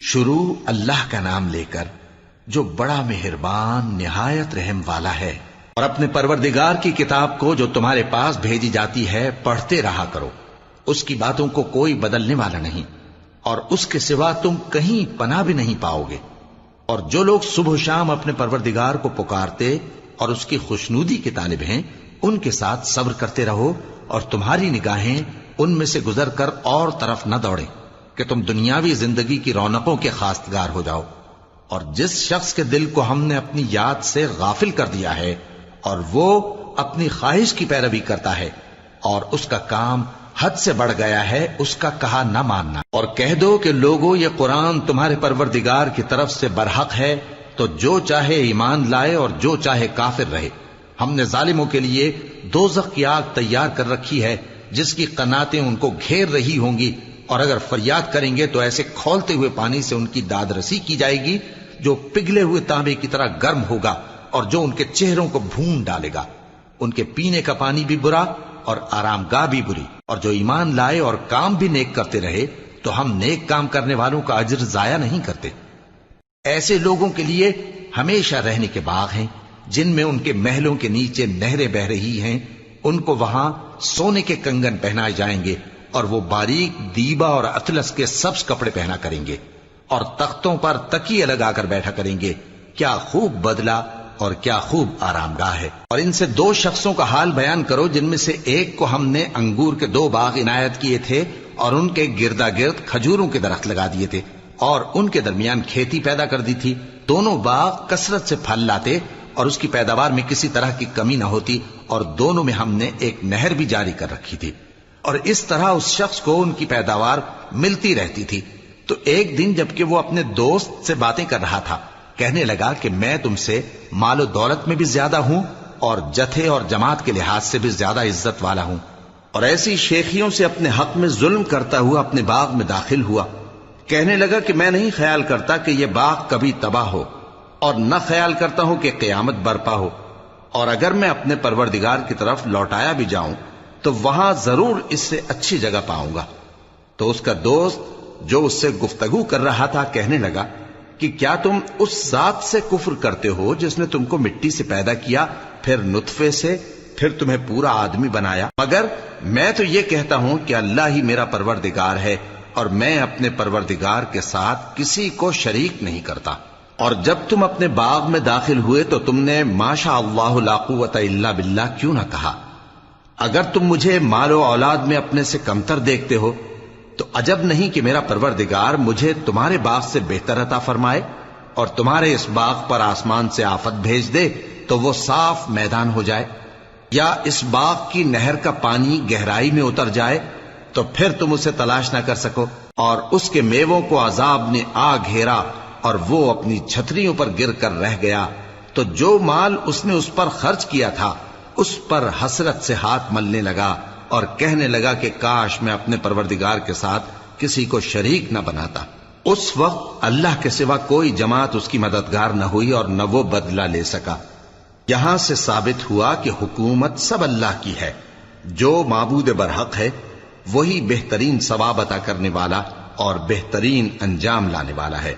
شروع اللہ کا نام لے کر جو بڑا مہربان نہایت رحم والا ہے۔ اور اپنے پروردگار کی کتاب کو جو تمہارے پاس بھیجی جاتی ہے پڑھتے رہا کرو، اس کی باتوں کو کوئی بدلنے والا نہیں، اور اس کے سوا تم کہیں پناہ بھی نہیں پاؤ گے۔ اور جو لوگ صبح و شام اپنے پروردگار کو پکارتے اور اس کی خوشنودی کے طالب ہیں، ان کے ساتھ صبر کرتے رہو، اور تمہاری نگاہیں ان میں سے گزر کر اور طرف نہ دوڑیں کہ تم دنیاوی زندگی کی رونقوں کے خواستگار ہو جاؤ۔ اور جس شخص کے دل کو ہم نے اپنی یاد سے غافل کر دیا ہے اور وہ اپنی خواہش کی پیروی کرتا ہے اور اس کا کام حد سے بڑھ گیا ہے، اس کا کہا نہ ماننا، اور کہہ دو کہ لوگوں یہ قرآن تمہارے پروردگار کی طرف سے برحق ہے، تو جو چاہے ایمان لائے اور جو چاہے کافر رہے۔ ہم نے ظالموں کے لیے دوزخ کی آگ تیار کر رکھی ہے جس کی قناتیں ان کو گھیر رہی ہوں گی، اور اگر فریاد کریں گے تو ایسے کھولتے ہوئے پانی سے ان کی داد رسی کی جائے گی جو پگھلے ہوئے تانبے کی طرح گرم ہوگا اور جو ان کے چہروں کو بھون ڈالے گا۔ ان کے پینے کا پانی بھی برا اور آرام گاہ بھی بری۔ اور جو ایمان لائے اور کام بھی نیک کرتے رہے تو ہم نیک کام کرنے والوں کا اجر ضائع نہیں کرتے۔ ایسے لوگوں کے لیے ہمیشہ رہنے کے باغ ہیں جن میں ان کے محلوں کے نیچے نہریں بہ رہی ہیں، ان کو وہاں سونے کے کنگن پہنائے جائیں گے، اور وہ باریک دیبا اور اطلس کے سبز کپڑے پہنا کریں گے، اور تختوں پر تکیے لگا کر بیٹھا کریں گے۔ کیا خوب بدلہ اور کیا خوب آرام گاہ ہے۔ اور ان سے دو شخصوں کا حال بیان کرو جن میں سے ایک کو ہم نے انگور کے 2 باغ عنایت کیے تھے اور ان کے گردا گرد کھجوروں کے درخت لگا دیے تھے اور ان کے درمیان کھیتی پیدا کر دی تھی۔ دونوں باغ کثرت سے پھل لاتے اور اس کی پیداوار میں کسی طرح کی کمی نہ ہوتی، اور دونوں میں ہم نے ایک نہر بھی جاری کر رکھی تھی، اور اس طرح اس شخص کو ان کی پیداوار ملتی رہتی تھی۔ تو ایک دن جبکہ وہ اپنے دوست سے باتیں کر رہا تھا، کہنے لگا کہ میں تم سے مال و دولت میں بھی زیادہ ہوں اور جتھے اور جماعت کے لحاظ سے بھی زیادہ عزت والا ہوں، اور ایسی شیخیوں سے اپنے حق میں ظلم کرتا ہوا اپنے باغ میں داخل ہوا۔ کہنے لگا کہ میں نہیں خیال کرتا کہ یہ باغ کبھی تباہ ہو، اور نہ خیال کرتا ہوں کہ قیامت برپا ہو، اور اگر میں اپنے پروردگار کی طرف لوٹایا بھی جاؤں تو وہاں ضرور اس سے اچھی جگہ پاؤں گا۔ تو اس کا دوست جو اس سے گفتگو کر رہا تھا کہنے لگا کہ کیا تم اس ذات سے کفر کرتے ہو جس نے تم کو مٹی سے پیدا کیا، پھر نطفے سے، پھر تمہیں پورا آدمی بنایا؟ مگر میں تو یہ کہتا ہوں کہ اللہ ہی میرا پروردگار ہے، اور میں اپنے پروردگار کے ساتھ کسی کو شریک نہیں کرتا۔ اور جب تم اپنے باغ میں داخل ہوئے تو تم نے ما شاء اللہ لا قوت الا باللہ کیوں نہ کہا؟ اگر تم مجھے مال و اولاد میں اپنے سے کمتر دیکھتے ہو تو عجب نہیں کہ میرا پروردگار مجھے تمہارے باغ سے بہتر عطا فرمائے، اور تمہارے اس باغ پر آسمان سے آفت بھیج دے تو وہ صاف میدان ہو جائے، یا اس باغ کی نہر کا پانی گہرائی میں اتر جائے تو پھر تم اسے تلاش نہ کر سکو، اور اس کے میووں کو عذاب نے آ گھیرا اور وہ اپنی چھتریوں پر گر کر رہ گیا، تو جو مال اس نے اس پر خرچ کیا تھا اس پر حسرت سے ہاتھ ملنے لگا اور کہنے لگا کہ کاش میں اپنے پروردگار کے ساتھ کسی کو شریک نہ بناتا۔ اس وقت اللہ کے سوا کوئی جماعت اس کی مددگار نہ ہوئی اور نہ وہ بدلہ لے سکا۔ یہاں سے ثابت ہوا کہ حکومت سب اللہ کی ہے، جو معبود برحق ہے وہی بہترین ثواب عطا کرنے والا اور بہترین انجام لانے والا ہے۔